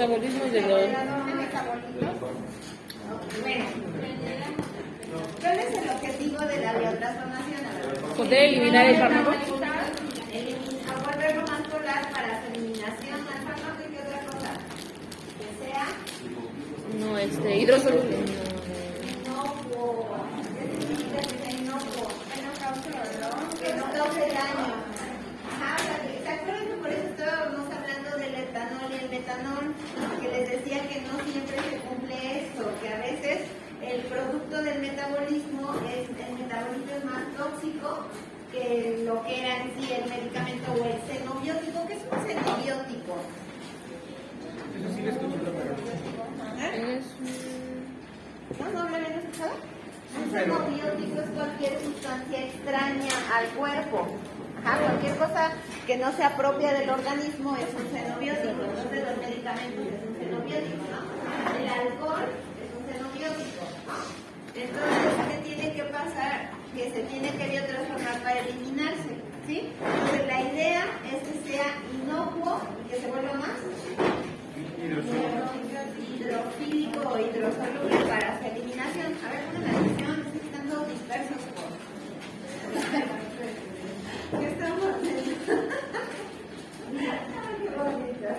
metabolismos de los... Bueno, ¿cuál es el objetivo de la biotransformación? ¿Poder eliminar el fármaco? Volverlo más polar para su eliminación al fármaco y qué otra cosa. Que sea No, hidrosoluble. inocuo. ¿Qué significa que sea inocuo? Que no cause daño. Ajá, o sea, ¿se acuerdan que por eso estábamos hablando del etanol y el metanol? Que les decía que no siempre se cumple esto, que a veces el producto del metabolismo es más tóxico que lo que era en sí el medicamento o el xenobiótico. ¿Qué es un xenobiótico? Eso sí lo escuché, pero... ¿No lo habían escuchado? Un xenobiótico es cualquier sustancia extraña al cuerpo. Ajá, cualquier cosa que no sea propia del organismo es un xenobiótico. Entonces los medicamentos es un xenobiótico, ¿no? El alcohol es un xenobiótico, ¿no? Entonces, ¿qué tiene que pasar? Que se tiene que biotransformar para eliminarse, ¿sí? Entonces la idea es que sea inocuo y que se vuelva más hidrofílico o hidrosoluble para su eliminación. A ver, pongan atención, están todos dispersos. ¿Qué estamos haciendo? Qué bonito.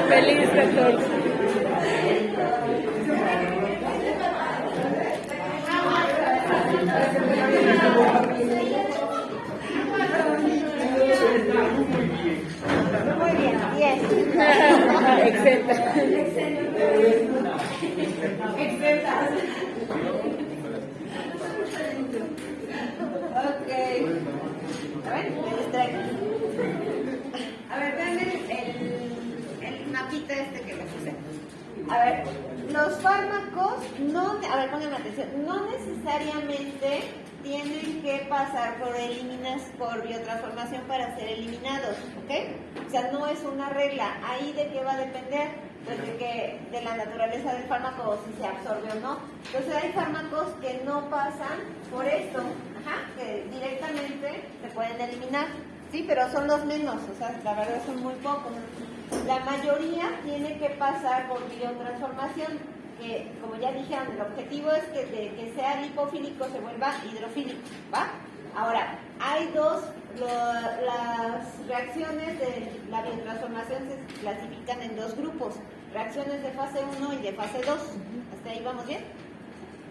Feliz 14. Muy bien, 10. Exenta. Exentas. Ok. A ver, me distraigo. A ver, vean el mapita este que les puse. A ver, los fármacos no, a ver, pongan atención, no necesariamente tienen que pasar por biotransformación para ser eliminados, ¿ok? O sea, no es una regla. Ahí de qué va a depender, pues de la naturaleza del fármaco, o si se absorbe o no. Entonces hay fármacos que no pasan por esto, que directamente se pueden eliminar, sí, pero son los menos, o sea, la verdad son muy pocos. La mayoría tiene que pasar por biotransformación, que como ya dijeron, el objetivo es que sea lipofílico se vuelva hidrofílico, ¿va? Ahora, hay las reacciones de la biotransformación se clasifican en dos grupos, reacciones de fase 1 y de fase 2, ¿hasta ahí vamos bien?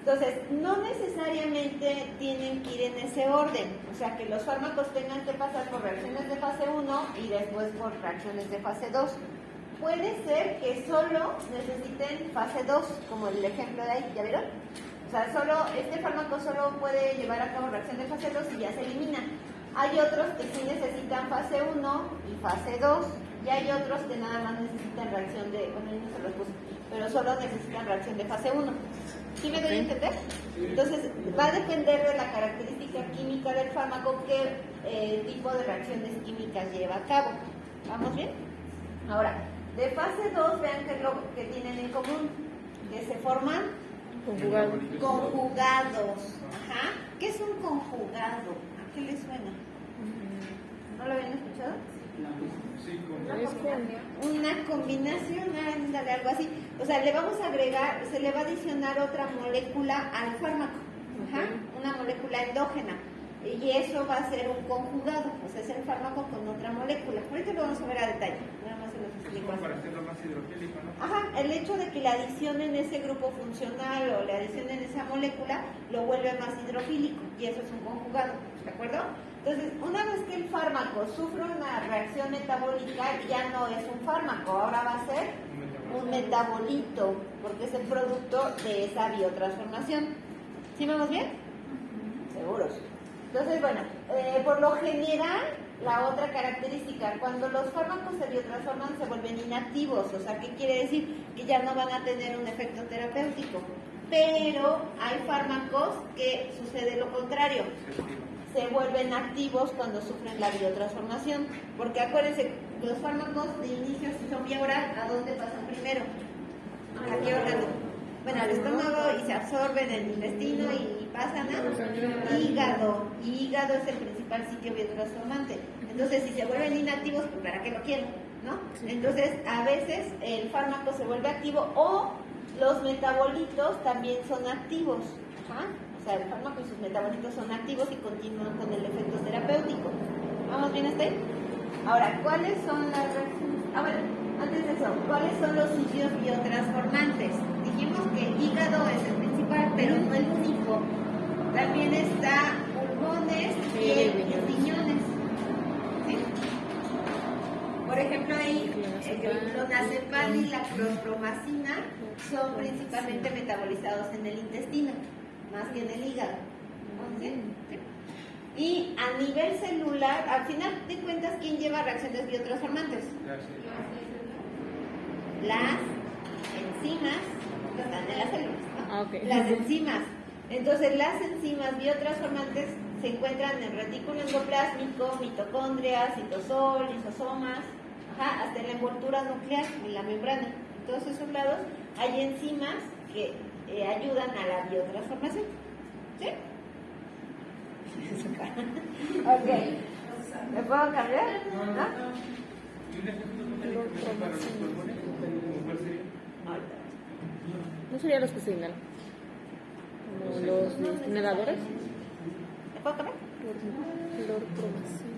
Entonces, no necesariamente tienen que ir en ese orden, o sea, que los fármacos tengan que pasar por reacciones de fase 1 y después por reacciones de fase 2. Puede ser que solo necesiten fase 2, como el ejemplo de ahí, ¿ya vieron? O sea, este fármaco solo puede llevar a cabo reacción de fase 2 y ya se elimina. Hay otros que sí necesitan fase 1 y fase 2, y hay otros que nada más necesitan reacción de, bueno, ahí no se los puse, pero solo necesitan reacción de fase 1. ¿Sí me doy a entender? Entonces, va a depender de la característica química del fármaco qué tipo de reacciones químicas lleva a cabo. ¿Vamos bien? Ahora, de fase 2, vean qué es lo que tienen en común, que se forman conjugados. Ajá. ¿Qué es un conjugado? ¿A qué les suena? ¿No lo habían escuchado? Sí, Una combinación, ándale, algo así. O sea, le vamos a agregar, se le va a adicionar otra molécula al fármaco. Ajá. Una molécula endógena. Y eso va a ser un conjugado, o sea, es el fármaco con otra molécula. Ahorita lo vamos a ver a detalle, nada más se los explico así. para hacerlo más hidrofílico, ¿no? Ajá, el hecho de que le adicionen ese grupo funcional o le adicionen esa molécula lo vuelve más hidrofílico y eso es un conjugado, ¿de acuerdo? Entonces, una vez que el fármaco sufre una reacción metabólica, ya no es un fármaco, ahora va a ser un metabolito, porque es el producto de esa biotransformación. ¿Sí vamos bien? Seguros. Entonces, bueno, por lo general, la otra característica, cuando los fármacos se biotransforman se vuelven inactivos, o sea, ¿qué quiere decir? Que ya no van a tener un efecto terapéutico. Pero hay fármacos que sucede lo contrario, se vuelven activos cuando sufren la biotransformación, porque acuérdense, los fármacos de inicio, si son vía oral, ¿a dónde pasan primero? ¿A qué órgano? Bueno, al estómago y absorben el intestino y pasan a hígado. Y hígado es el principal sitio biotransformante. Entonces, si se vuelven inactivos, pues ¿para qué lo quiero? ¿No? Entonces, a veces el fármaco se vuelve activo o los metabolitos también son activos. Ajá. O sea, el fármaco y sus metabolitos son activos y continúan con el efecto terapéutico. ¿Vamos bien hasta ahí? Ahora, ¿cuáles son las reacciones? Bueno, antes de eso, ¿cuáles son los sitios biotransformantes? Dijimos que el hígado es el principal, pero no el único. También está pulmones, piel y riñones. ¿Sí? Por ejemplo, ahí el clonazepam y la clostromacina son principalmente metabolizados en el intestino, más que en el hígado. ¿Sí? ¿Sí? Y a nivel celular, al final de cuentas, ¿quién lleva reacciones biotransformantes? Las enzimas que están en las células, ¿no? Okay. Las enzimas. Entonces, las enzimas biotransformantes se encuentran en el retículo endoplásmico, mitocondrias, citosol, lisosomas, hasta en la envoltura nuclear, en la membrana. En todos esos lados hay enzimas que ayudan a la biotransformación. ¿Sí? Ok. ¿Me puedo cambiar? ¿No? ¿Y un ejemplo para los pulmones? ¿Cuál sería? ¿No serían los que se inhalan? ¿Como los inhaladores? ¿Me puedo cambiar? Clorpromacina.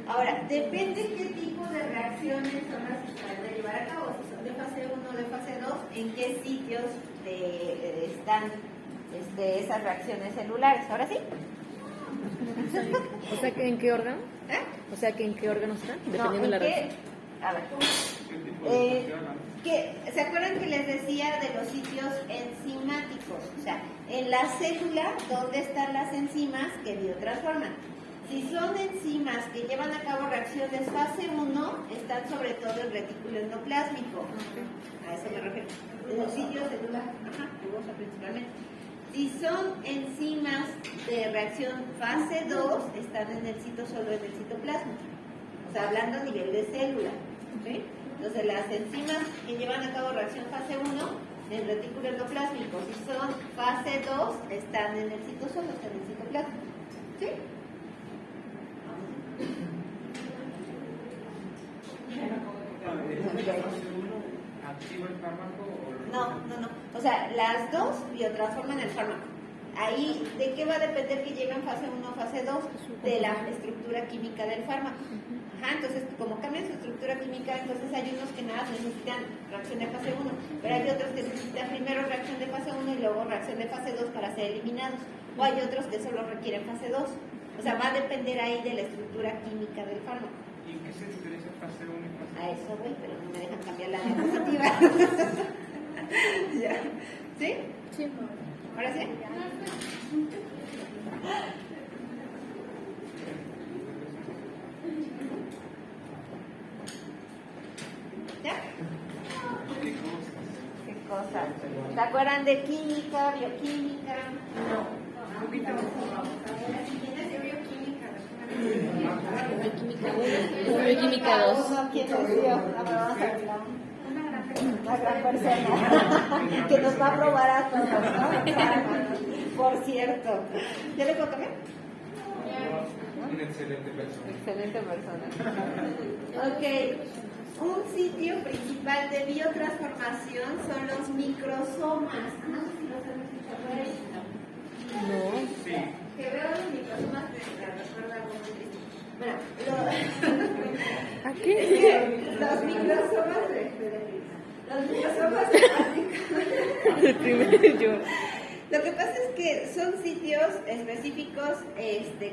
Ahora, depende qué tipo de reacciones son las que se van a llevar a cabo. Si son de fase 1 o de fase 2, en qué sitios están esas reacciones celulares. ¿Ahora sí? O sea, que ¿en qué órgano? ¿Eh? O sea, que ¿en qué órgano están? Dependiendo No, de la ¿en qué? reacción. A ver. ¿Qué tipo de reacción? ¿Se acuerdan que les decía de los sitios enzimáticos? O sea, en la célula, ¿dónde están las enzimas que biotransforman? Si son enzimas que llevan a cabo reacciones fase 1, están sobre todo en el retículo endoplásmico. A eso me refiero. En el sitio celular, jugosa principalmente. Si son enzimas de reacción fase 2, están en el citosol o en el citoplasma. O sea, hablando a nivel de célula. ¿Sí? Entonces, las enzimas que llevan a cabo reacción fase 1, en el retículo endoplásmico. Si son fase 2, están en el citosol o están en el citoplasma. ¿Sí? ¿Activa el fármaco o No. O sea, las dos biotransforman el fármaco. Ahí, ¿de qué va a depender que lleguen fase 1 o fase 2? De la estructura química del fármaco. Entonces, como cambian su estructura química, entonces hay unos que nada necesitan reacción de fase 1, pero hay otros que necesitan primero reacción de fase 1 y luego reacción de fase 2 para ser eliminados. O hay otros que solo requieren fase 2. O sea, va a depender ahí de la estructura química del fármaco. ¿Y en qué se diferencia fase 1 y fase 2? A eso voy, pero no me dejan cambiar la diapositiva. ¿Ya? ¿Sí? Sí. ¿Ahora sí? ¿Ya? ¿Qué cosas? ¿Se acuerdan de química, bioquímica? No. Si tienes de bioquímica, Bioquímica 1, bioquímica 2. ¿Quién es yo? Vamos a ver una gran persona que nos va a probar a todos, ¿no? Por cierto. ¿Ya le puedo cambiar? Una excelente persona. Excelente persona. Ok. Un sitio principal de biotransformación son los microsomas. No sé si los han escuchado por ahí. No. Sí. Que veo los microsomas me recuerda algo muy triste. Bueno, ¿A qué? los microsomas los microsomas hepáticos. El primero yo. Lo que pasa es que son sitios específicos,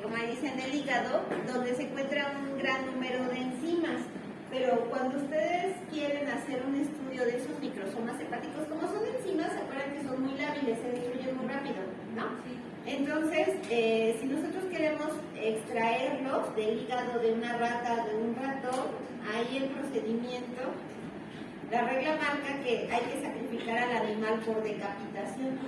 como ahí dice en el hígado, donde se encuentra un gran número de enzimas. Pero cuando ustedes quieren hacer un estudio de esos microsomas hepáticos, como son enzimas, se acuerdan que son muy lábiles, se destruyen muy rápido, ¿no? Entonces, si nosotros queremos extraerlos del hígado de una rata, de un rato, ahí el procedimiento, la regla marca que hay que sacrificar al animal por decapitación.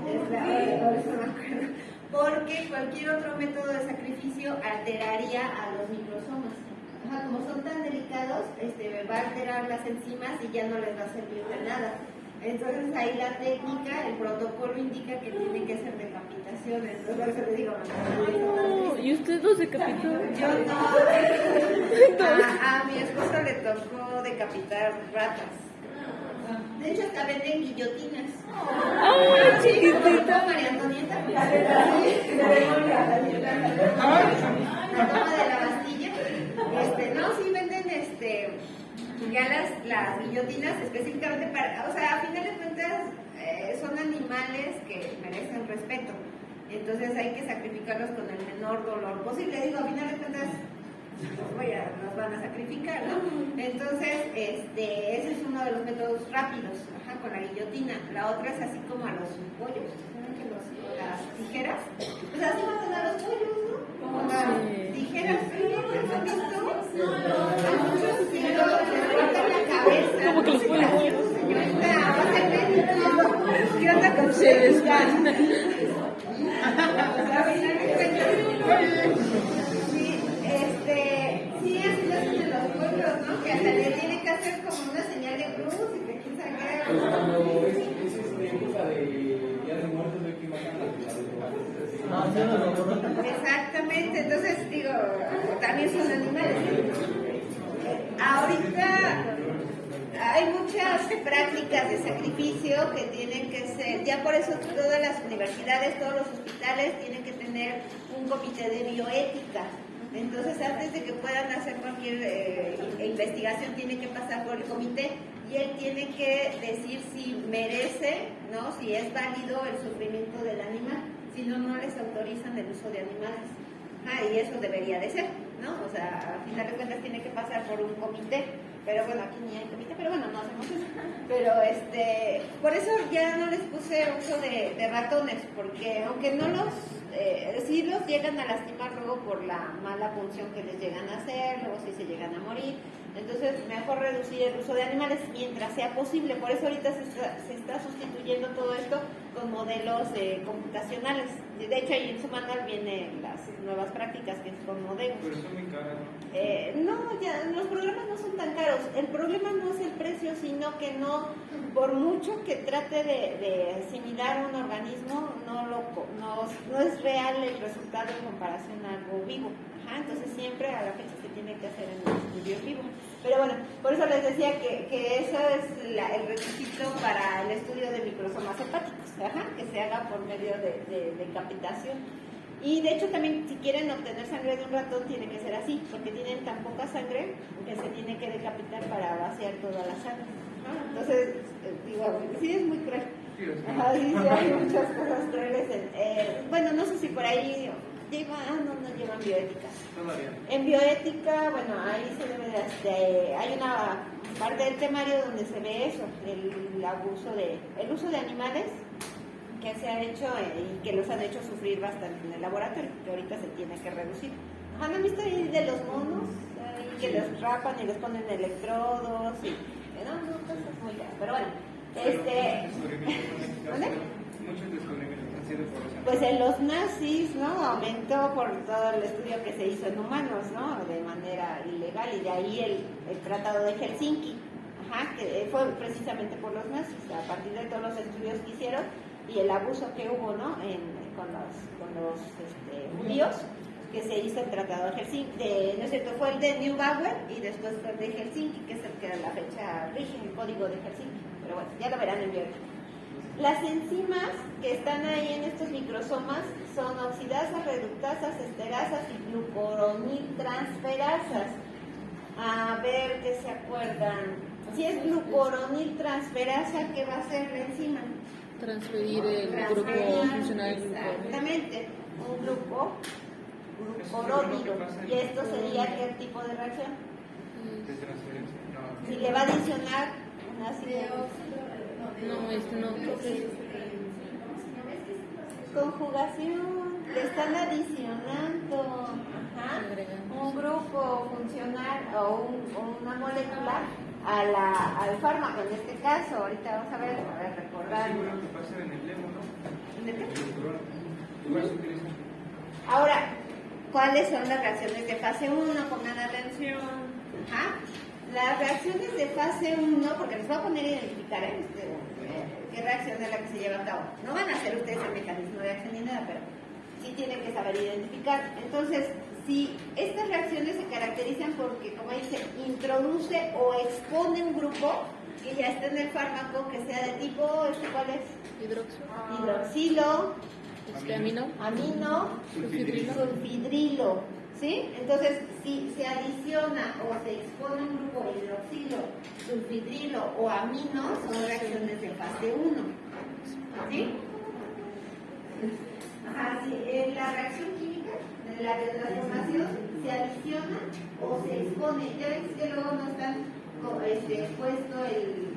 Por eso me acuerdo. Porque cualquier otro método de sacrificio alteraría a los microsomas. Como son tan delicados, va a alterar las enzimas y ya no les va a servir de nada. Entonces ahí la técnica, el protocolo indica que tiene que ser decapitación. Entonces por eso le digo, No, ¿y usted los decapitó? yo no. A mi esposo le tocó decapitar ratas. De hecho, hasta venden guillotinas. ¡Ay, chiquitita! María Antonieta. La toma de la Bastilla. No, sí venden ya las guillotinas específicamente para, o sea, a final de cuentas son animales que merecen respeto. Entonces hay que sacrificarlos con el menor dolor posible. Digo, a final de cuentas nos van a sacrificar, ¿no? Entonces, ese es uno de los métodos rápidos, con la guillotina. La otra es así como a los pollos, ¿saben que las tijeras? Pues así matan a los pollos, ¿no? Con las tijeras, ¿no? ¿Han visto? A muchos sí, les cortan la cabeza. Como que los pollos. Señorita, va a ser médico. ¿Qué onda con Se ustedes? desvanecen. Sí, así lo hacen en los pueblos, ¿no? Que hasta le tiene que hacer como una señal de cruz y que quién sabe qué. Pues cuando es época de Día de Muertos, hay que matar a las Exactamente, entonces digo, también son animales. Ahorita hay muchas prácticas de sacrificio que tienen que ser, ya por eso todas las universidades, todos los hospitales tienen que tener un comité de bioética. Entonces, antes de que puedan hacer cualquier investigación, tiene que pasar por el comité y él tiene que decir si merece, ¿no? Si es válido el sufrimiento del animal. Si no, no les autorizan el uso de animales. Y eso debería de ser, ¿no? O sea, al final de cuentas tiene que pasar por un comité. Pero bueno, aquí ni hay comité, pero bueno, no hacemos eso. Pero por eso ya no les puse uso de ratones, porque aunque no los, sí los llegan a lastimar luego por la mala punción que les llegan a hacer, luego sí se llegan a morir. Entonces, mejor reducir el uso de animales mientras sea posible. Por eso ahorita se está sustituyendo todo esto con modelos computacionales. De hecho, ahí en su manual vienen las nuevas prácticas que son modelos. Pero son muy caras, ¿no? Ya, los programas no son tan caros. El problema no es el precio, sino que no, por mucho que trate de asimilar un organismo, no es real el resultado en comparación a algo vivo. Entonces siempre a la fecha se tiene que hacer en el estudio vivo. Pero bueno, por eso les decía que eso es el requisito para el estudio de microsomas hepáticos, que se haga por medio de decapitación. Y de hecho también si quieren obtener sangre de un ratón tiene que ser así, porque tienen tan poca sangre que se tiene que decapitar para vaciar toda la sangre. Entonces, digo, sí es muy cruel. Sí, hay muchas cosas crueles. Bueno, no sé si por ahí no llevan bioética. Todavía. En bioética, bueno, ahí se debe hay una parte del temario donde se ve eso, el uso de animales que se ha hecho y que los han hecho sufrir bastante en el laboratorio, que ahorita se tiene que reducir. ¿No han visto ahí de los monos? Que los rapan y les ponen electrodos y cosas muy graves. Pero bueno, Muchos descubrimientos han sido por eso. pues en los nazis, ¿no? Aumentó por todo el estudio que se hizo en humanos, ¿no? De manera ilegal, y de ahí el Tratado de Helsinki, que fue precisamente por los nazis, a partir de todos los estudios que hicieron y el abuso que hubo, ¿no? Con los judíos, que se hizo el Tratado de Helsinki, no es cierto, fue el de Neubauer y después fue el de Helsinki, que es el que a la fecha rige el código de Helsinki, pero bueno, ya lo verán en bioética. Las enzimas que están ahí en estos microsomas son oxidasas, reductasas, esterasas y glucuroniltransferasas. A ver qué se acuerdan. Si es glucuroniltransferasa, ¿qué va a hacer la enzima? Transferir el grupo funcional. Exactamente, un glucorónido. ¿Y esto sería qué tipo de reacción? De transferencia. No. Si le va a adicionar un ácido. No. Conjugación, le están adicionando un grupo funcional o una molécula al fármaco, en este caso. Ahorita vamos a recordar. Seguro que pasa en el lemo, ¿no? ¿En el qué? Igual se utiliza. Ahora, ¿cuáles son las reacciones de fase 1? Pongan atención. Las reacciones de fase 1, porque les voy a poner a identificar qué reacción es la que se lleva a cabo. No van a hacer ustedes el mecanismo de acción ni nada, pero sí tienen que saber identificar. Entonces, si estas reacciones se caracterizan porque, como dice, introduce o expone un grupo que ya está en el fármaco, que sea de tipo, ¿cuál es? Hidroxilo, Amino. amino, sulfidrilo, ¿sí? Entonces, si se adiciona o se expone un grupo de hidroxilo, sulfidrilo o amino, son reacciones de fase 1, ¿sí? Ajá, sí, en la reacción química, en la transformación, se adiciona o se expone. Ya ves que luego no están puesto el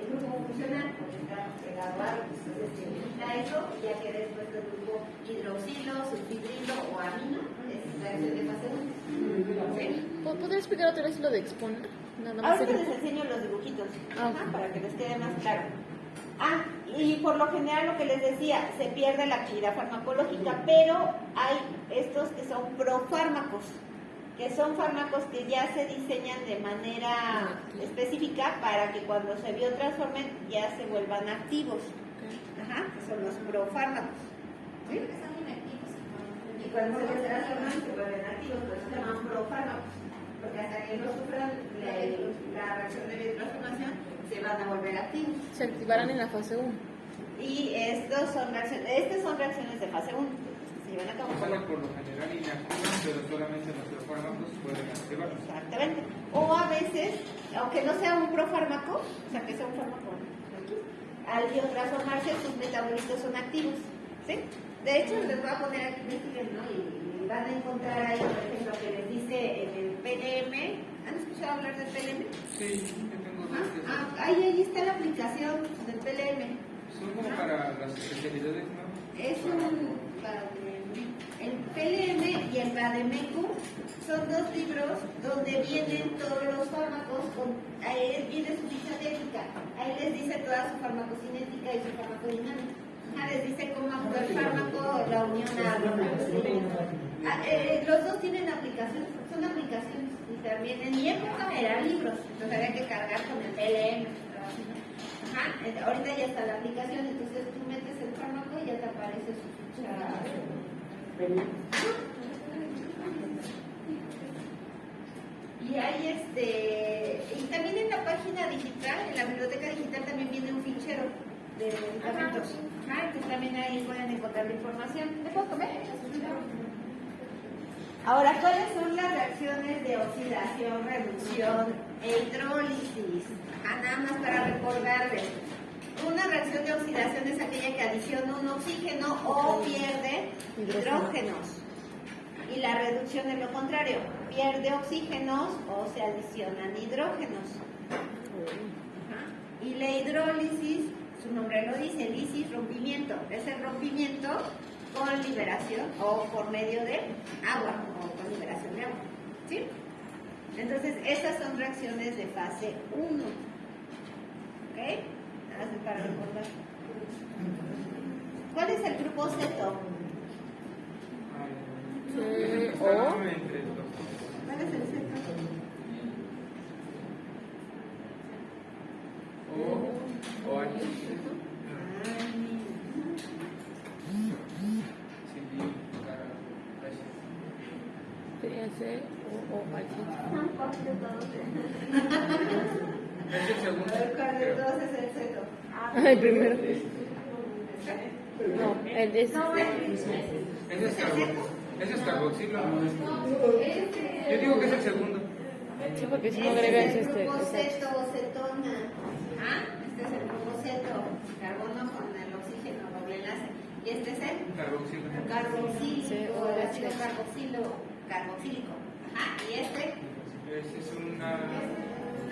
grupo funcional, porque está pegado a algo, entonces se quita eso y ya queda expuesto el grupo hidroxilo, sulfidrilo o amino, es la reacción de fase 1. ¿Sí? ¿Podrías explicar otra vez lo de exponer? Nada más. Ahorita les enseño los dibujitos, Ah, ajá, para que les quede más claro. Ah, y por lo general lo que les decía, se pierde la actividad farmacológica, pero hay estos que son profármacos, que son fármacos que ya se diseñan de manera específica para que cuando se biotransformen ya se vuelvan activos. Ajá, que son los profármacos. ¿Sí? Y cuando se biotransforman se vuelven activos, por eso se llaman profármacos. Porque hasta que no sufran la reacción de biotransformación se van a volver activos. Se activarán en la fase 1. Y estas son reacciones de fase 1. Se llevan a cabo. Salen por lo general inactivos, pero solamente los fármacos pueden activarlos. Exactamente. O a veces, aunque no sea un profármaco, o sea que sea un fármaco, al biotransformarse sus metabolitos son activos. ¿Sí? De hecho, les voy a poner aquí ¿no? Y van a encontrar ahí, por ejemplo, que les dice en el PLM. ¿Han escuchado hablar del PLM? Sí, yo tengo dos que son. Ahí está la aplicación del PLM. Son como para las especialidades, ¿no? Es el PLM y el Vademécum son dos libros donde vienen todos los fármacos, ahí viene su ficha técnica, ahí les dice toda su farmacocinética y su farmacodinámica. Les dice cómo actúa el fármaco, la unión a los dos tienen aplicaciones, son aplicaciones y también en mi época eran libros, entonces había que cargar con el PLM. Ajá, ahorita ya está la aplicación, entonces tú metes el fármaco y ya te aparece su ficha. Y hay y también en la página digital, en la biblioteca digital también viene un fichero de medicamentos. Entonces también ahí pueden encontrar la información. ¿Me puedo comer? Ahora, ¿cuáles son las reacciones de oxidación, reducción e hidrólisis? Nada más para recordarles. Una reacción de oxidación es aquella que adiciona un oxígeno o pierde hidrógenos. Y la reducción es lo contrario, pierde oxígenos o se adicionan hidrógenos. Y la hidrólisis, su nombre lo dice, lisis, rompimiento. Es el rompimiento con liberación o por medio de agua o con liberación de agua. ¿Sí? Entonces, esas son reacciones de fase 1. ¿Ok? Nada más para recordar. ¿Cuál es el grupo ceto? Entre los ¿Cuál es el ceto? O H. TS o H. Es el segundo. ¿Cuál de todos es el ceto? El primero. No, el es. Ese es carboxilo. Yo digo que es el segundo. Sí, porque si no Este agregas es el este. grupo es H. ceto o cetona. Este es el grupo ceto, carbono con el oxígeno, doble enlace. Y este es el Carboxilo. carboxílico, el ácido carboxílico. Y este Ese es una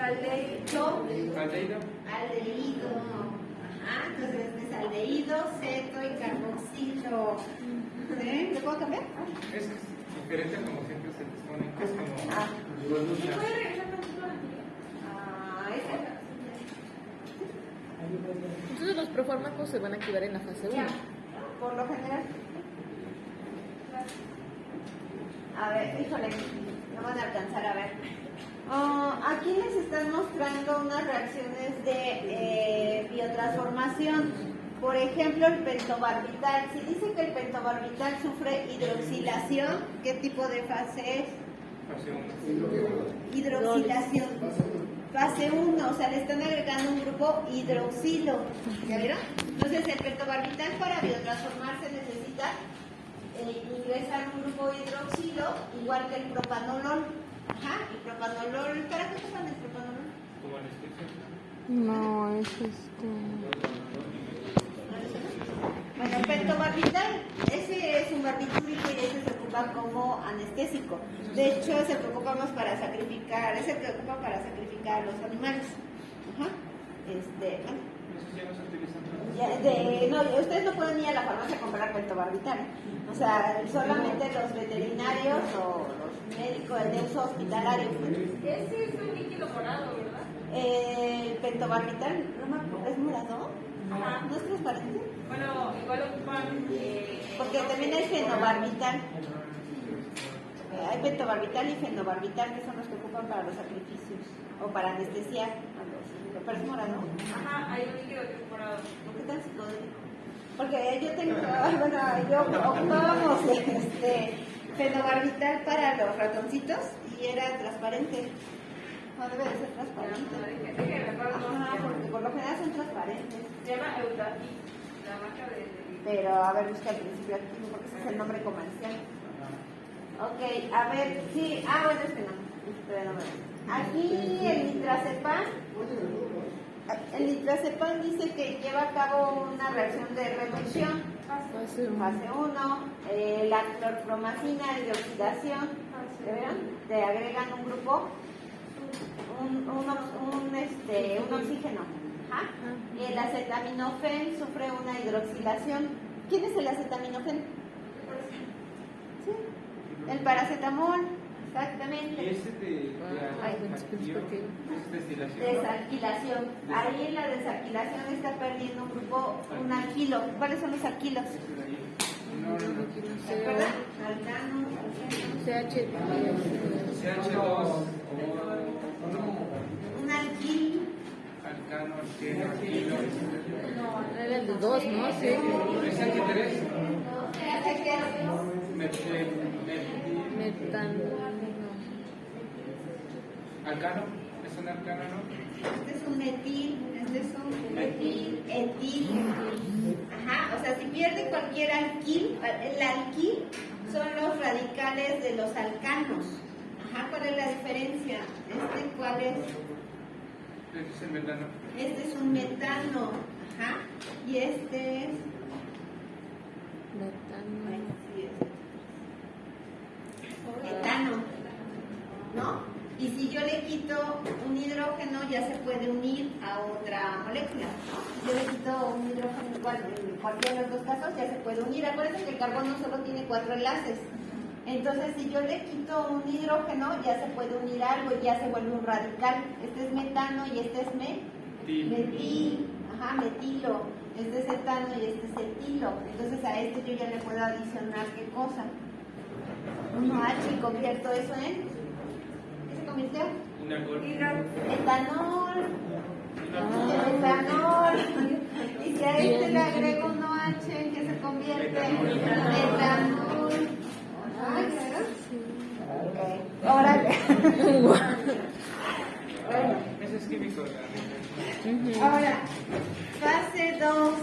aldehído. aldehído. Entonces este es aldehído, ceto y carboxilo. ¿Sí? ¿Le puedo cambiar? Es diferente como siempre se les pone, que es como Entonces los profármacos se van a activar en la fase 1. Por lo general. A ver, híjole, no van a alcanzar a ver. Aquí les están mostrando unas reacciones de biotransformación. Por ejemplo, el pentobarbital. Si dice que el pentobarbital sufre hidroxilación, ¿qué tipo de fase es? Fase 1. Hidroxilación. Fase 1, o sea, le están agregando un grupo hidroxilo. ¿Ya vieron? Entonces, el pentobarbital para biotransformarse necesita ingresar un grupo hidroxilo, igual que el propanolol. Ajá, el propanolol. ¿Para qué usan el propanolol? Como anestesia. No, es Bueno, el pentobarbital, ese es un barbitúrico y ese se ocupa como anestésico. De hecho, es el que ocupamos para sacrificar, es el que ocupa para sacrificar a los animales. Ajá. Bueno. Esos ya no se utilizan. No, ustedes no pueden ir a la farmacia a comprar pentobarbital. O sea, solamente los veterinarios o los médicos de uso hospitalario. Ese es un líquido morado, ¿verdad? El pentobarbital, no me acuerdo, ¿es morado? Ajá. ¿No es transparente? Bueno, igual ocupan. Porque también hay fenobarbital. Hay pentobarbital y fenobarbital, que son los que ocupan para los sacrificios o para anestesiar a los. ¿Pero es morado? Ajá, hay un líquido que es morado. ¿Por qué tan psicodélico? Porque yo tengo, yo ocupábamos fenobarbital para los ratoncitos y era transparente. No debe de ser transparente. Ajá, porque por lo general son transparentes. Se llama Eutafit, la marca de. Pero a ver, busca el principio activo porque ese es el nombre comercial. Ok, a ver, sí, bueno, es que no. Espera, no me. Aquí el nitroazepam dice que lleva a cabo una reacción de reducción. Fase 1. La clorpromacina de oxidación. ¿Ya vieron? Te agregan un grupo, un oxígeno. Ajá. Y el acetaminofén sufre una hidroxilación. ¿Quién es el acetaminofén? Sí. El paracetamol. Exactamente. Y ese de destilación. Desalquilación. Ahí en la desalquilación está perdiendo un grupo, un alquilo. ¿Cuáles son los alquilos? ¿Se acuerdan? Alcano, CH2. un alquil. Alcano, alquilo. Era el de 2, ¿no? Sí. ¿Es CH3? Metano. Alcano. ¿Es un alcano, no? Este es un metil, este es un etil. Ajá, o sea, si pierde cualquier alquil, el alquil son los radicales de los alcanos. Ajá, ¿cuál es la diferencia? ¿Cuál es? Este es el metano. Este es un metano. Ajá, y este es. Metano. Sí, es. Metano. ¿No? Y si yo le quito un hidrógeno, ya se puede unir a otra molécula. Si yo le quito un hidrógeno, igual, en cualquiera de los dos casos, ya se puede unir. Acuérdense que el carbono solo tiene 4 enlaces. Entonces, si yo le quito un hidrógeno, ya se puede unir algo y ya se vuelve un radical. Este es metano y este es metil. Ajá, metilo. Este es etano y este es etilo. Entonces, a este yo ya le puedo adicionar ¿qué cosa? 1H y convierto eso en. ¿Convirtió? Una gol. Etanol. Etanol. Y si a este le agrego un OH, ¿en qué se convierte? Etanol. Órale. Bueno. Ese es químico. Ahora, fase 2.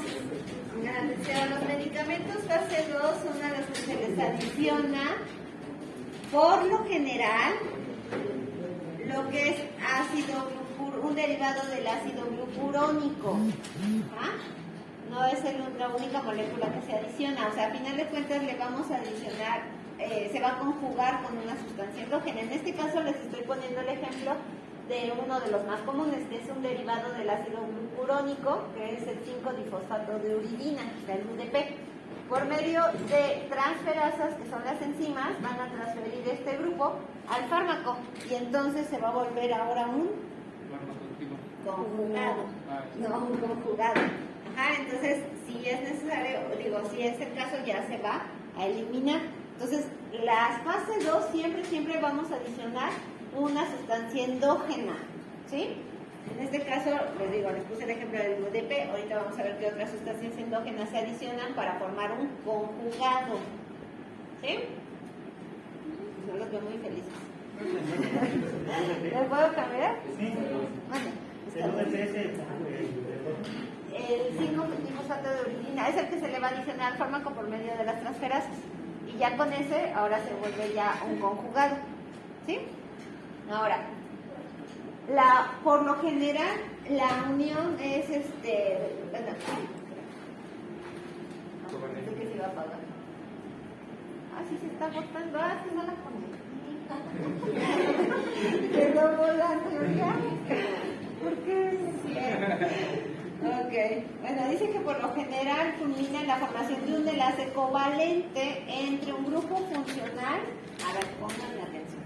Los medicamentos fase 2 son a los que se les adiciona, por lo general, lo que es un derivado del ácido glucurónico. ¿Ah? No es la única molécula que se adiciona, o sea, a final de cuentas le vamos a adicionar, se va a conjugar con una sustancia endógena. En este caso les estoy poniendo el ejemplo de uno de los más comunes, que es un derivado del ácido glucurónico, que es el 5-difosfato de uridina, el UDP. Por medio de transferasas, que son las enzimas, van a transferir este grupo al fármaco y entonces se va a volver ahora un conjugado. No, un conjugado. Ajá, entonces, si es necesario, si es el caso, ya se va a eliminar. Entonces, las fases 2 siempre vamos a adicionar una sustancia endógena, ¿sí? En este caso, les digo, les puse el ejemplo del UDP, ahorita vamos a ver qué otras sustancias endógenas se adicionan para formar un conjugado, ¿sí? No los veo muy felices. ¿Les puedo cambiar? Sí. Vale. El 5-fosfato de uridina es el que se le va a adicionar al fármaco por medio de las transferasas. Y ya con ese, ahora se vuelve ya un conjugado. ¿Sí? Ahora, por lo general, la unión es bueno, pensé que se iba a apagar. Ah, sí se está agotando. Ah, sí, no la conecté. Quedó volando ya. ¿Por qué? Ok, bueno, dice que por lo general culmina en la formación de un enlace covalente entre un grupo funcional. A ver, pongan atención.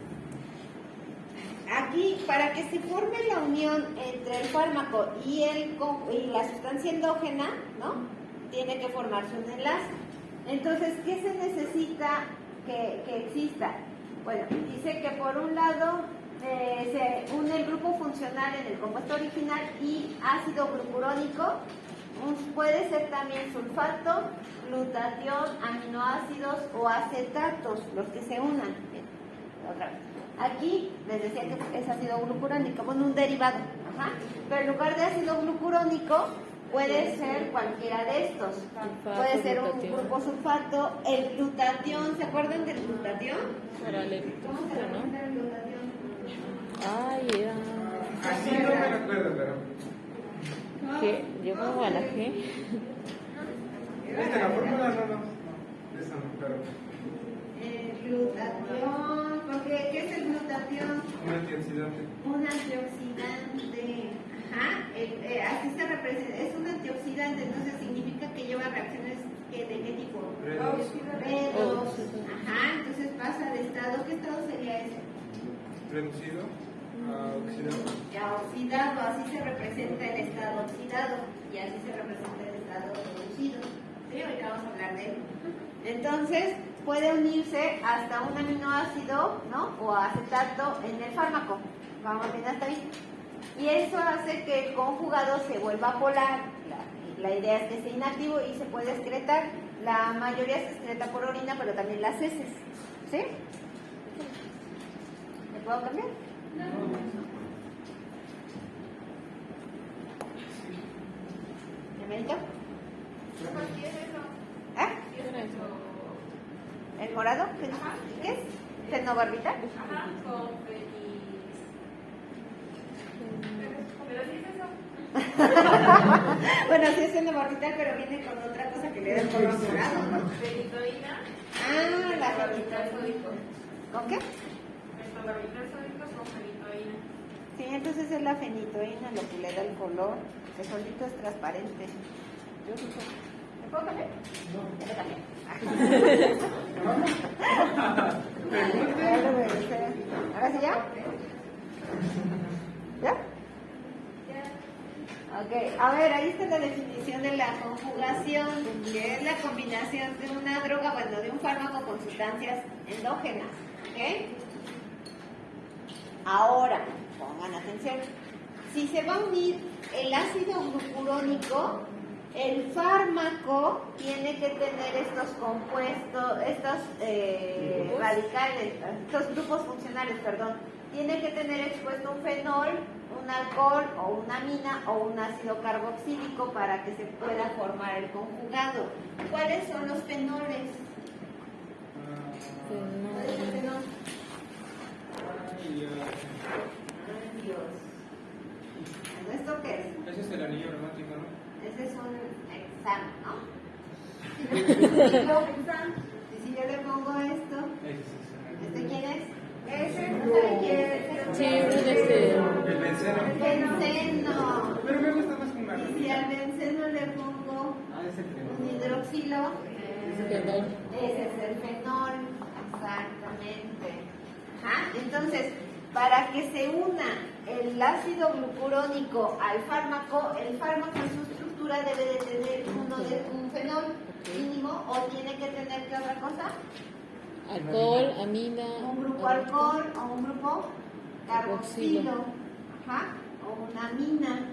Aquí, para que se forme la unión entre el fármaco y la sustancia endógena, ¿no? Tiene que formarse un enlace. Entonces, ¿qué se necesita que exista? Bueno, dice que por un lado se une el grupo funcional en el compuesto original y ácido glucurónico. Puede ser también sulfato, glutatión, aminoácidos o acetatos los que se unan. Bien, otra vez. Aquí les decía que es ácido glucurónico, bueno, un derivado. Ajá. Pero en lugar de ácido glucurónico puede ser cualquiera de estos. Puede ser un grupo sulfato, el glutatión. ¿Se acuerdan del glutatión? ¿Cómo se representa el glutatión? Ay, era. Así no me acuerdo, pero. ¿Qué? Yo como a la G. ¿Viste la fórmula? No. Esa no, pero. Glutatión, porque ¿qué es el glutatión? Un antioxidante. Un antioxidante. Ajá, así se representa, es un antioxidante, entonces significa que lleva reacciones ¿de qué tipo? Redos. Redos. Ajá, entonces pasa de estado, ¿qué estado sería ese? Reducido a oxidado. Ya oxidado, así se representa el estado oxidado y así se representa el estado reducido. Sí, ahorita vamos a hablar de él. Entonces, puede unirse hasta un aminoácido, ¿no? O acetato en el fármaco. Vamos bien hasta ahí. Y eso hace que el conjugado se vuelva polar. La idea es que sea inactivo y se puede excretar. La mayoría se excreta por orina, pero también las heces. ¿Sí? ¿Me puedo cambiar? ¿Me medito? ¿Qué es eso? ¿Ah? ¿Qué es eso? ¿El morado? ¿Qué es? ¿Fenobarbital? Ajá, con feliz. Pero sí es eso. Bueno, sí es fenobarbital, pero viene con otra cosa que le da el color morado. Fenitoína. Ah, la Barbital fenitoína. sódico. ¿Con qué? Barbital sódico con fenitoína. Sí, entonces es la fenitoína lo que le da el color. El solito es transparente. Yo sí sé. ¿Me puedo cambiar? No. Ya me cambié. Ahora sí ya. ¿Ya? Ok, a ver, ahí está la definición de la conjugación, que es la combinación de una droga, bueno, de un fármaco con sustancias endógenas. ¿Ok? Ahora, pongan atención. Si se va a unir el ácido glucurónico, el fármaco tiene que tener estos compuestos, estos radicales, estos grupos funcionales, perdón. Tiene que tener expuesto un fenol, un alcohol o una amina o un ácido carboxílico para que se pueda formar el conjugado. ¿Cuáles son los fenoles? ¿Cuál es el fenol? Ay, Dios. Bueno, ¿esto qué es? Ese es el anillo aromático, ¿no? Ese es un examen, ¿no? Y si yo le pongo esto, Ese es ¿este quién es? Ese, ¿no sabe quién es? Sí, un el benceno. Benceno. Pero me gusta más con la Y si al benceno le pongo un hidroxilo, fenol. ese es el fenol, exactamente. Ajá. Entonces, para que se una el ácido glucurónico al fármaco, el fármaco en su estructura debe de tener un fenol mínimo o tiene que tener, ¿qué otra cosa? Alcohol, amina. Un grupo alcohol o un grupo carboxilo, ajá, o una amina,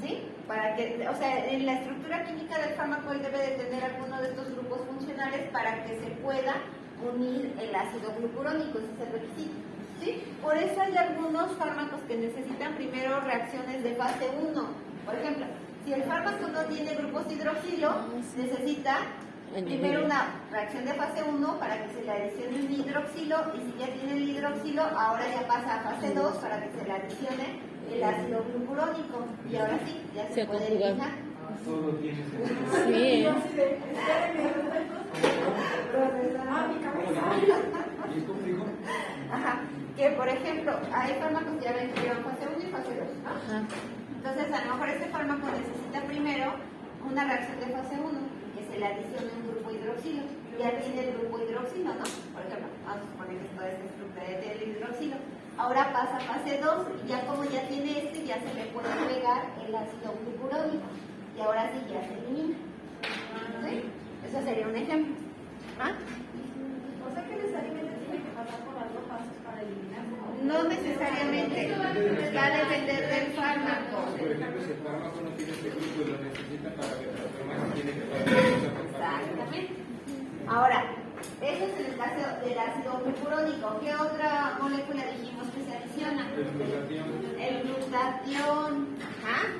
¿sí? Para que, o sea, en la estructura química del fármaco él debe de tener alguno de estos grupos funcionales para que se pueda unir el ácido glucurónico, ese es el requisito, ¿sí? Por eso hay algunos fármacos que necesitan primero reacciones de fase 1. Por ejemplo, si el fármaco no tiene grupos hidroxilo, necesita primero una reacción de fase 1 para que se le adicione un hidroxilo, y si ya tiene el hidroxilo, ahora ya pasa a fase 2 para que se le adicione el ácido glucurónico, y ahora sí, ya se puede eliminar. Todo tiene sentido. Sí. ¿Y es complejo? Ajá, que por ejemplo, hay fármacos que ya ven que llevan fase 1 y fase 2, ¿no? Ajá. Entonces, a lo mejor este fármaco necesita primero una reacción de fase 1, que se le adicione un grupo hidroxilo. Ya tiene el grupo hidroxilo, ¿no? Por ejemplo, vamos a suponer que toda esta estructura ya tiene el hidroxilo. Ahora pasa a fase 2, y ya como ya tiene este, ya se le puede agregar el ácido glucurónico. Y ahora sí ya se elimina. ¿Sí? Eso sería un ejemplo. ¿Ah? O sea que necesariamente tiene que pasar por las dos fases para eliminarlo. No necesariamente, va a depender del fármaco. Por ejemplo, si el fármaco no tiene este grupo y lo necesita para que transformarse, tiene que pasar. Exactamente. Ahora, eso es en el caso del ácido glucurónico. ¿Qué otra molécula dijimos que se adiciona? El glutatión. El glutatión. Ajá.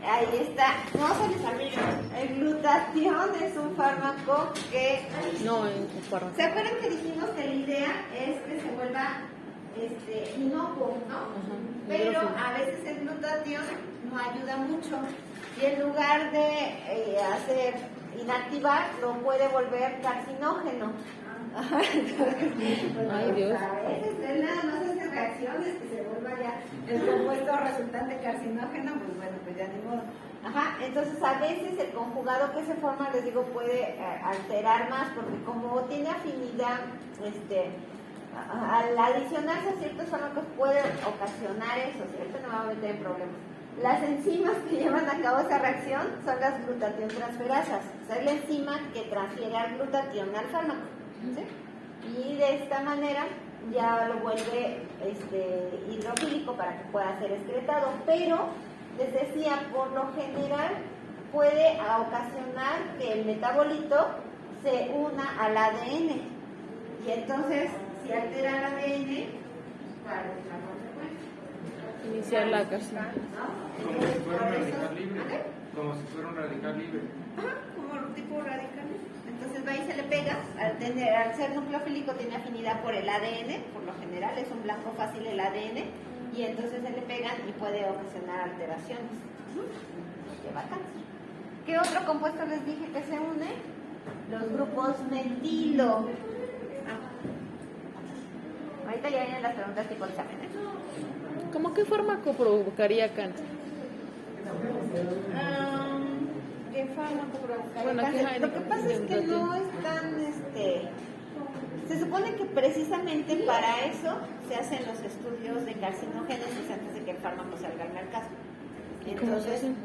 Ahí está. No se les olvide. El glutatión es un fármaco que... No, en fármaco. ¿Se acuerdan que dijimos que la idea es que se vuelva inocuo, ¿no? Ajá. Pero a veces el glutatión no ayuda mucho, y en lugar de inactivar, lo puede volver carcinógeno. Ajá, entonces, pues, Ay, Dios. a veces nada más hace reacciones que se vuelva ya el compuesto resultante carcinógeno, pues bueno, pues ya ni modo. Ajá, entonces a veces el conjugado que se forma, les digo, puede alterar más, porque como tiene afinidad, al adicionarse a ciertos fármacos puede ocasionar eso, ¿cierto? No va a meter en problemas. Las enzimas que llevan a cabo esa reacción son las glutatión transferasas, o sea, es la enzima que transfiere al glutatión al fármaco, ¿sí? Y de esta manera ya lo vuelve hidrofílico para que pueda ser excretado, pero les decía, por lo general puede ocasionar que el metabolito se una al ADN, y entonces si altera el ADN, ¿cuál es la consecuencia? Iniciar la carcinogenesis. Como si fuera un radical libre. Como si fuera un radical libre. Ajá, como tipo radical. Entonces va y se le pega, al ser nucleofílico tiene afinidad por el ADN, por lo general es un blanco fácil el ADN, y entonces se le pegan y puede ocasionar alteraciones. Lleva cáncer. ¿Qué otro compuesto les dije que se une? Los grupos metilo. Ahorita ya vienen las preguntas tipo examen, ¿eh? ¿Cómo qué fármaco provocaría cáncer? ¿Qué fármaco provocaría Bueno, aquí cáncer? hay Lo que pasa es que no es tan, se supone que precisamente para eso se hacen los estudios de carcinogénesis antes de que el fármaco salga al mercado. ¿Cómo se Entonces, hacen?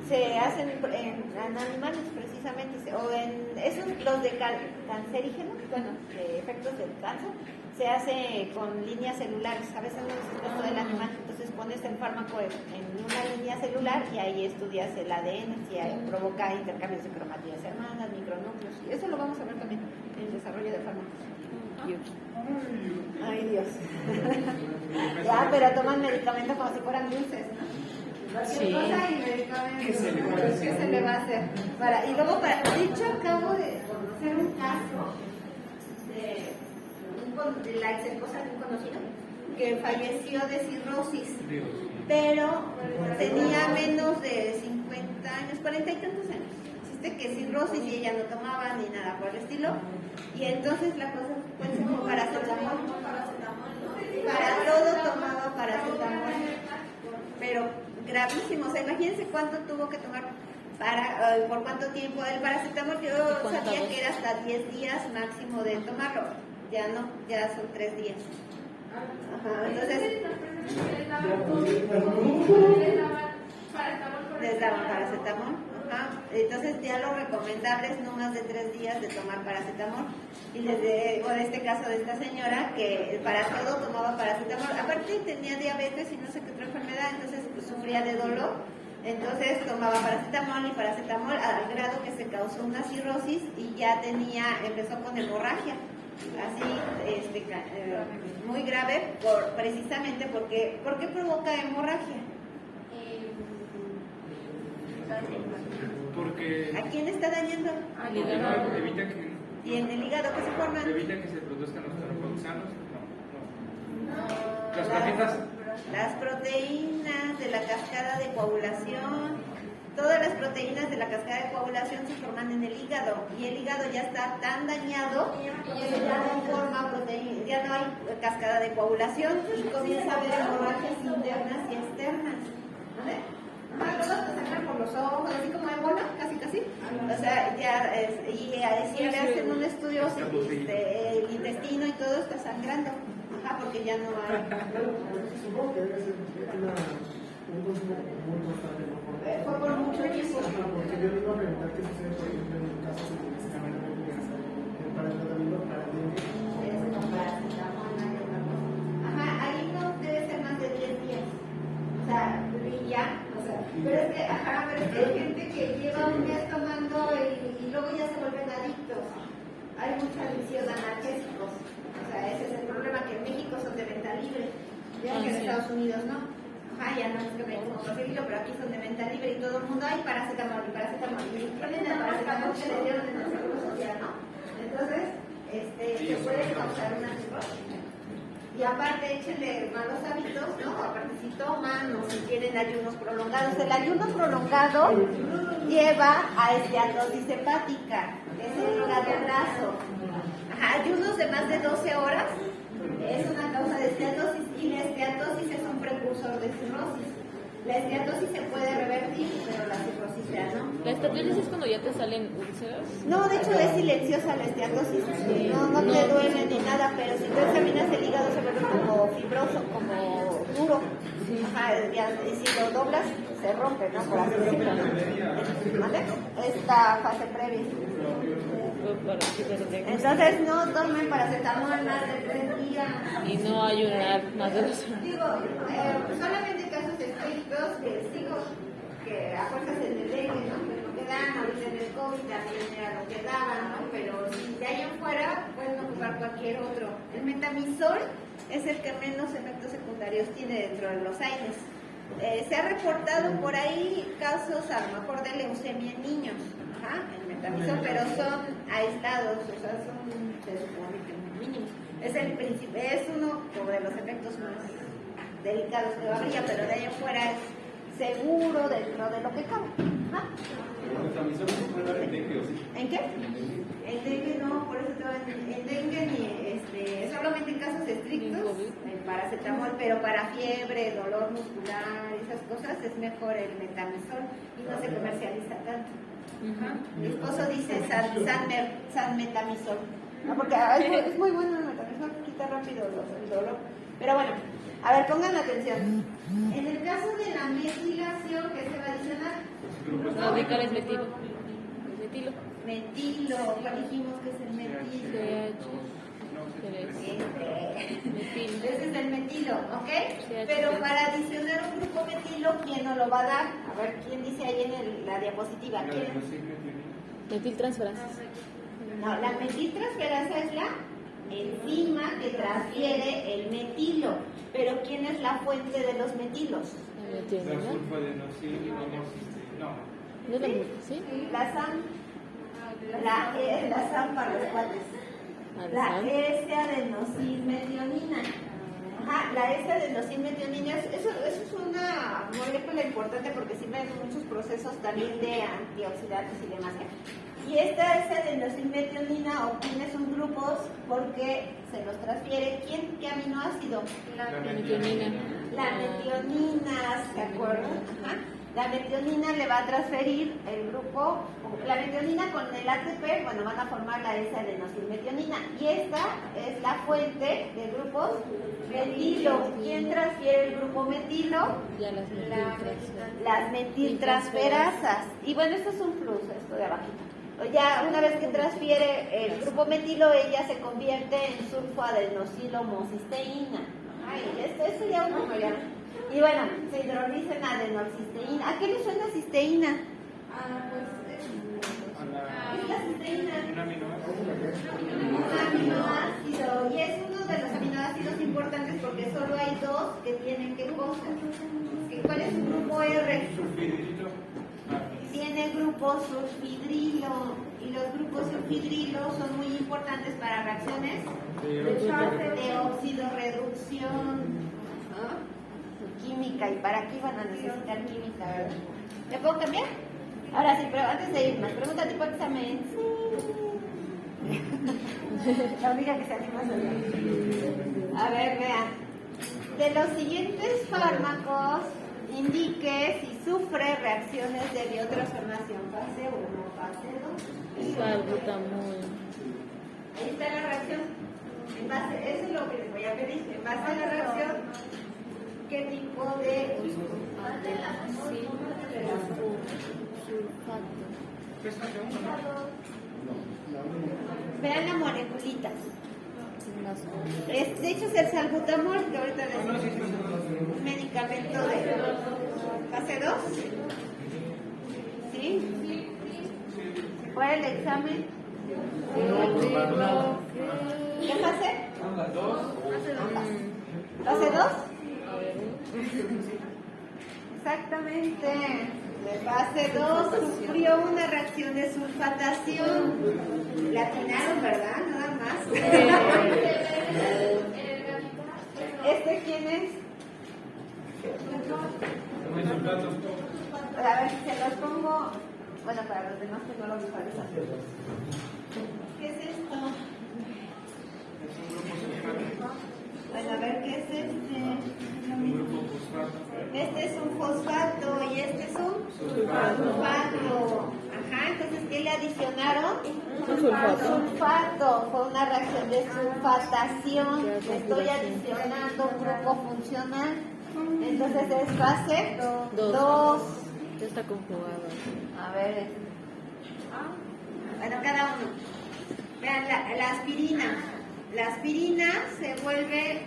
se hacen en animales precisamente, o en esos, los de cancerígenos, bueno, de efectos del cáncer, se hace con líneas celulares. A veces no necesitas todo el animal, entonces pones el fármaco en una línea celular y ahí estudias el ADN, si provoca intercambios de cromatías hermanas, micronúcleos, y eso lo vamos a ver también en el desarrollo de fármacos. Dios. Ay, Dios. Ya, pero toman medicamento como si fueran dulces, ¿no? Cualquier Sí. cosa y medicamento. ¿Qué se le va a hacer? ¿Qué se le va a hacer? Y luego, de hecho, acabo de conocer un caso de la ex esposa de un conocido que falleció de cirrosis, pero tenía menos de 50 años, 40 y tantos años. Existe que cirrosis y ella no tomaba ni nada por el estilo, y entonces la cosa fue como paracetamol. Para todo tomaba paracetamol, pero gravísimo. O sea, imagínense cuánto tuvo que tomar por cuánto tiempo. El paracetamol yo sabía que era hasta 10 días máximo de tomarlo, ya no, ya son 3 días. Ajá, entonces les daban paracetamol. Ajá. Entonces ya lo recomendable es no más de 3 días de tomar paracetamol. Y desde, bueno, este caso de esta señora que para todo tomaba paracetamol. Aparte tenía diabetes y no sé qué otra enfermedad, entonces pues, sufría de dolor. Entonces tomaba paracetamol y paracetamol al grado que se causó una cirrosis y ya empezó con hemorragia. Así, muy grave, precisamente porque, ¿por qué provoca hemorragia? Porque ¿A quién está dañando? evita que, ¿Y en el hígado qué se forma? evita que se produzcan los tromboxanos. No. Las plaquetas. Las proteínas de la cascada de coagulación, todas las proteínas de la cascada de coagulación se forman en el hígado y el hígado ya está tan dañado que ya no forma proteínas, ya no hay cascada de coagulación y comienza a haber hemorragias internas y externas. ¿Vale? Todos te sangran por los ojos, así como ébola, casi. O sea, ya si le hacen un estudio, el intestino y todo está sangrando. Ajá, porque ya no hay. Supongo que debe ser un consumo muy constante. Fue por mucho tiempo. Porque yo le iba a preguntar qué sucede, por ejemplo, en el caso de que se llama para el tratamiento para el dengue. Ajá, ahí no debe ser más de 10 días. O sea, brilla. Pero es que hay gente que lleva un mes tomando y luego ya se vuelven adictos. Hay mucha adicción a analgésicos. O sea, ese es el problema, que en México son de venta libre. Ya que en Estados Unidos no. Ajá, ya no es que me como conseguirlo, pero aquí son de venta libre y todo el mundo hay paracetamol y paracetamol. Y ponen el paracetamol que le dieron en el Seguro Social, ¿no? Entonces, se puede causar una cirrosis. Y aparte, échenle malos hábitos, ¿no? Aparte, si toman o si tienen ayunos prolongados. El ayuno prolongado lleva a esteatosis hepática, que es el hígado graso. Ajá, ayunos de más de 12 horas es una causa de esteatosis y la esteatosis es un precursor de cirrosis. La esteatosis se puede revertir, pero la cirrosis ya no. ¿La esteatosis es cuando ya te salen úlceras? No, de hecho es silenciosa la esteatosis. No te duele ni nada, pero si tú examinas el hígado se vuelve como fibroso, como duro. Ajá, y si lo doblas, se rompe, ¿no? Por así decirlo. ¿Vale? Esta fase previa. Entonces no tomen paracetamol más de 3 días. Y no ayunar más de 2 horas. Digo, solamente casos estrictos que a fuerzas en el dengue, ¿no? Que lo que dan, ahorita en el COVID también era lo que daban, ¿no? Pero si de ahí en fuera pueden ocupar cualquier otro. El metamizol es el que menos efectos secundarios tiene dentro de los AINES. Se ha reportado por ahí casos a lo mejor de leucemia en niños, el metamizol, pero son aislados, o sea, se supone que mínimos. Es uno de los efectos más delicados que habría, pero de ahí afuera es seguro dentro de lo que cabe. ¿En qué? El dengue no, por eso el dengue ni solamente en casos estrictos, el paracetamol, pero para fiebre, dolor muscular, esas cosas es mejor el metamizol y no se comercializa tanto. Mi esposo dice San Metamizol, ¿no? Porque es muy bueno el metamizol, quita rápido el dolor. Pero bueno, a ver, pongan atención. En el caso de la metilación, ¿qué se va a adicionar? Radicales metilo. Metilo. Metilo, ¿cuál dijimos que es el metilo? Metilo. Ese es el metilo, ¿ok? Pero para adicionar un grupo metilo, ¿quién nos lo va a dar? A ver, ¿quién dice ahí en la diapositiva? ¿Quién? Metiltransferasa. No, la metiltransferasa es la enzima que transfiere el metilo. Pero ¿quién es la fuente de los metilos? La metionina. No. ¿No es la mujer? ¿Sí? La SAM. La SAM para los cuates. La S-adenosilmetionina. Ajá, la S-adenosilmetionina, eso es una molécula importante porque sirve en muchos procesos también de antioxidantes y demás. Y esta S-adenosilmetionina obtiene sus grupos porque se los transfiere. ¿Qué aminoácido? La metionina. La metionina, ¿se acuerdan? Ajá. La metionina le va a transferir el grupo, la metionina con el ATP, bueno, van a formar la S-adenosilmetionina. Y esta es la fuente de grupos metilo. ¿Quién transfiere el grupo metilo? Ya Las metiltransferasas. Y bueno, esto es un plus, esto de abajito. Ya una vez que transfiere el grupo metilo, ella se convierte en sulfoadenosilo-homocisteína. Ay, esto ya uno no ya. Y bueno, se hidroliza en adenocisteína. ¿A qué le suena cisteína? Es la cisteína. Un Un aminoácido. Y es uno de los aminoácidos importantes porque solo hay dos que tienen qué cosa. ¿Cuál es su grupo R? sulfidrilo. Tiene grupo sulfidrilo. Y los grupos sulfidrilo son muy importantes para reacciones de oxidorreducción. Química, y para aquí van a necesitar química, ¿verdad? ¿Me puedo cambiar? Ahora sí, pero antes de irnos, pregunta tipo examen. Sí. La única que se anima soy yo. A ver, vean. De los siguientes fármacos, indique si sufre reacciones de biotransformación fase 1 o fase 2. Salbutamol. Ahí está la reacción. En base, eso es lo que les voy a pedir. En base a la reacción, ¿qué tipo de vean la moleculita? De hecho es el salbutamol, que ahorita les digo. Un medicamento de fase 2. ¿Sí? ¿Fue el examen? ¿Qué fase? ¿Fase 2? Exactamente. De fase 2 sufrió una reacción de sulfatación. La atinaron, ¿verdad? Nada más. ¿Este quién es? A ver si se los pongo. Bueno, para los demás que no lo visualizan. ¿Qué es esto? Bueno, a ver, ¿qué es este? Este es un fosfato y este es un sulfato. Ajá, entonces, ¿qué le adicionaron? Sulfato. Fue una reacción de sulfatación. Estoy adicionando un grupo funcional. Entonces es fase 2. Ya está conjugado. A ver. Bueno, cada uno. Vean, la aspirina. La aspirina se vuelve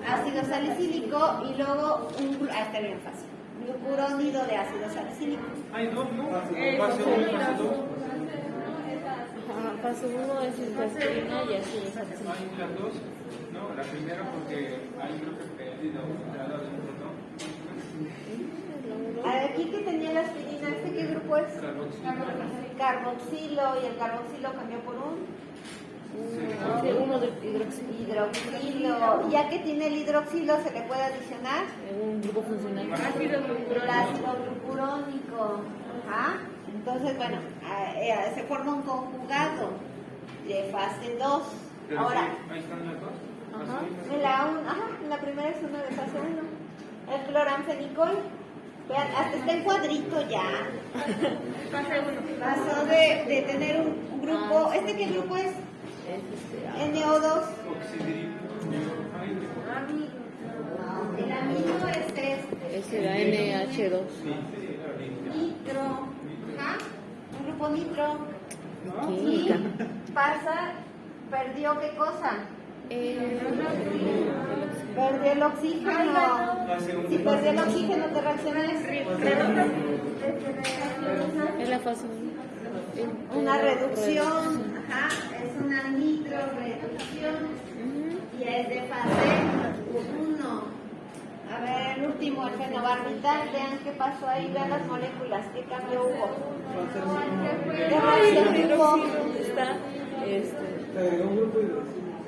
ácido salicílico y luego está bien fácil. Glucurónido de ácido salicílico. Hay dos, ¿no? Fase 1 y fase 2. Fase 1 es aspirina y así es Hay las dos, ¿no? La primera porque hay creo que perdida o entrada de un protón. Aquí que tenía la aspirina, ¿este qué grupo es? Carboxilo. Carboxilo, y el carboxilo cambió por un uno de hidroxilo. Ya que tiene el hidroxilo, se le puede adicionar un grupo funcional. el ácido glucurónico. Ajá. Entonces, bueno, se forma un conjugado de fase 2. Ahora, Ahí están las dos. en la primera es una de fase 1. El cloranfenicol. Vean, hasta está en cuadrito ya. Pasó de tener un grupo. ¿Este qué grupo es? NO2. Oxidrilo. El amino es este. Ese era NH2. Nitro. Ajá. Un grupo nitro. Química. Pasa, perdió qué cosa. Perdió el oxígeno. Si perdió el oxígeno, ¿qué reacciona? Es la fase 1. Una reducción. Ajá. Es una nitroreducción. Y es de fase 1. A ver, el último, el fenobarbital. Vean qué pasó ahí. Vean las moléculas. ¿Qué cambio hubo? ¿Qué reacción hubo? Está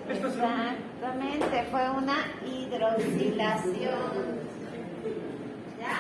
Exactamente, fue una hidroxilación. ¿Ya?